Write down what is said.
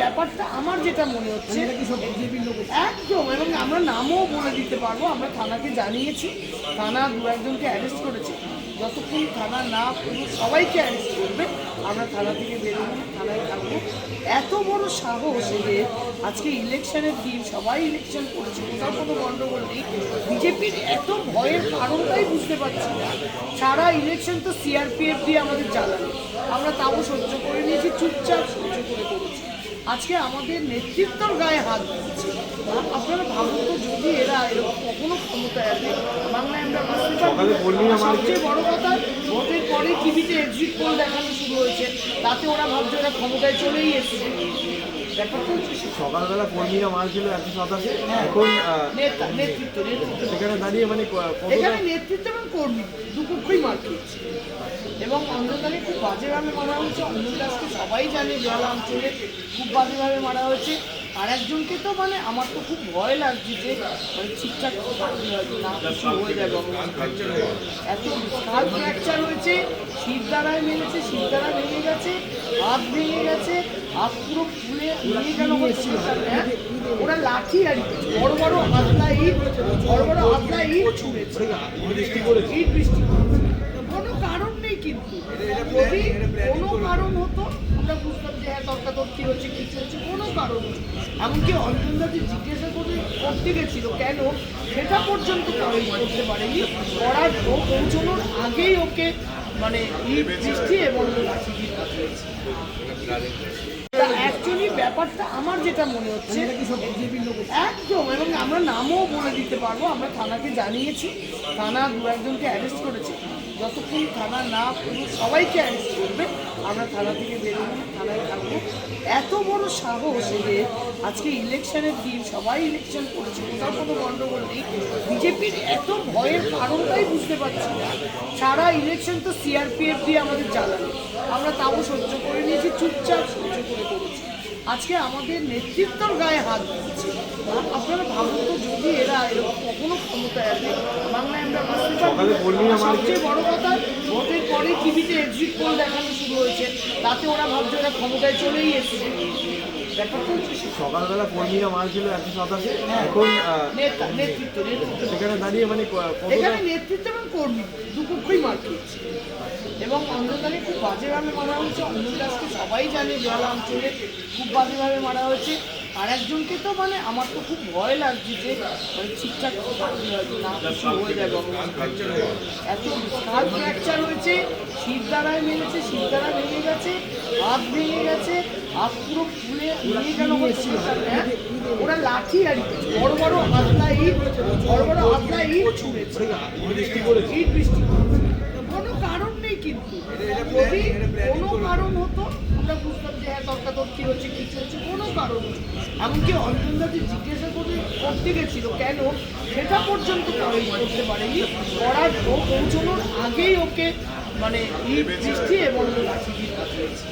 ব্যাপারটা আমার যেটা মনে হচ্ছে একদম, এবং আমরা নামও বলে দিতে পারবো। আমরা থানাকে জানিয়েছি, থানা দু একজনকে অ্যারেস্ট করেছে। যতক্ষণ থানা না সবাইকে অ্যারেস্ট করবে আমরা থানা থেকে বেরোবো, থানায় থাকবো। এত বড় সাহস এদের! আজকে ইলেকশনের দিন, সবাই ইলেকশন করেছে, কোথাও কোনো গণ্ডগোল নেই। বিজেপির এত ভয়ের কারণটাই বুঝতে পারছি না। সারা ইলেকশন তো সিআরপিএফ দিয়ে আমাদের চালানো, আমরা তাও সহ্য করে নিয়েছি, চুপচাপ সহ্য করে করেছি। আজকে আমাদের নেতৃত্বর গায়ে হাত দিচ্ছে। আপনারা ভাবুন তো, যদি এরা এরকম কখনো ক্ষমতায় আসে, বাংলায় আমরা বাঁচতে পারবো। সবচেয়ে বড় কথা, ভোটের পরে টিভিতে এক্সিট পোল দেখানো শুরু হয়েছে, তাতে ওরা ভাবছে ওরা ক্ষমতায় চলেই এসেছে। সকালবেলা কর্মীরা মারছিল 187, এখন নেতৃত্ব সেখানে দাঁড়িয়ে মানে এখানে নেতৃত্ব এবং কর্মী দুপক্ষই মার খেয়েছে, এবং অন্ধকারে খুব বাজেভাবে মারা হয়েছে। অঞ্জন দাসকে সবাই জানে, জেলা অঞ্চলে খুব বাজেভাবে মারা হয়েছে। আর একজনকে তো মানে আমার তো খুব ভয় লাগছে যে মানে ঠিকঠাক থাকতে হয়তো না কিছু হয়ে যাবে। এত হাত ফ্র্যাকচার হয়েছে, শির দ্বারায় মেরেছে, শির দ্বারা ভেঙে গেছে, হাত ভেঙে গেছে, হাত পুরো ফুলে ভেঙে গেল। ওরা লাঠি আর বড় বড় হাতলা ইট, বড় বড় হাতলা ইট ছুঁড়েছে, ইট বৃষ্টি। কোনো কারণ নেই, কিন্তু যদি কোনো কারণ হতো আমরা বুঝতাম যে হ্যাঁ তর্কাতর্কি হচ্ছে, কিছু হচ্ছে, কোনো কারণ নেই। এমনকি অঞ্জন দাকে জিজ্ঞাসা করতে গেছিল কেন, সেটা পর্যন্ত করতে পারেনি। করার পৌঁছানোর আগেই ওকে মানে ইট বৃষ্টি এবং লাঠি দিয়ে পাঠিয়েছে। অ্যাকচুয়ালি ব্যাপারটা আমার যেটা মনে হচ্ছে একদম, এবং আমরা নামও বলে দিতে পারবো। আমরা থানাকে জানিয়েছি, থানা দু একজনকে অ্যারেস্ট করেছে। যতক্ষণ থানা না সবাইকে অ্যারেস্ট করবে আমরা থানা থেকে বেরোবো, থানায় থাকবো। এত বড় সাহস এদের! আজকে ইলেকশনের দিন, সবাই ইলেকশন করেছে, কোথাও কোনো গণ্ডগোল নেই। বিজেপির এত ভয়ের কারণটাই বুঝতে পারছি না। সারা ইলেকশন তো সিআরপিএফ দিয়ে আমাদের চালানো, আমরা তাও সহ্য করে নিয়েছি, চুপচাপ সহ্য করে করেছি। আজকে আমাদের নেতৃত্বর গায়ে হাত দিচ্ছে। আপনারা ভাবুন তো, যদি এরা এরকম কখনো ক্ষমতায় আসে, বাংলায় আমরা বাঁচতে পারবো। সবচেয়ে বড় কথা, ভোটের পরে টিভিতে এক্সিট পোল দেখানো শুরু হয়েছে, তাতে ওরা ভাবছে ওরা ক্ষমতায় চলেই এসেছে। সকালবেলা কর্মীরা মারছিল 187, এখন নেতৃত্ব সেখানে দাঁড়িয়ে মানে এখানে নেতৃত্ব এবং কর্মী দুপক্ষই মার খেয়েছে, এবং অন্ধকারে খুব বাজেভাবে মারা হয়েছে। অঞ্জন দাসকে সবাই জানে, জেলা অঞ্চলে খুব বাজেভাবে মারা হয়েছে। আর একজনকে তো মানে আমার তো খুব ভয় লাগছে যে মানে ঠিকঠাক থাকতে হয়তো না কিছু হয়ে যাবে। এত হাত ফ্র্যাকচার হয়েছে, শির দ্বারায় মেরেছে, শির দ্বারা ভেঙে গেছে, হাত ভেঙে গেছে, হাত পুরো ফুলে ভেঙে গেল। ওরা লাঠি আর বড় বড় হাতলা ইট, বড় বড় হাতলা ইট ছুঁড়েছে, ইট বৃষ্টি। কোনো কারণ নেই, কিন্তু যদি কোনো কারণ হতো আমরা বুঝতাম যে হ্যাঁ তর্কাতর্কি হচ্ছে, কিছু হচ্ছে, কোনো কারণ নেই। এমনকি অঞ্জন দাকে জিজ্ঞাসা করতে গেছিল কেন, সেটা পর্যন্ত করতে পারেনি। করার পৌঁছানোর আগেই ওকে মানে ইট বৃষ্টি এবং লাঠি দিয়ে পাঠিয়েছে।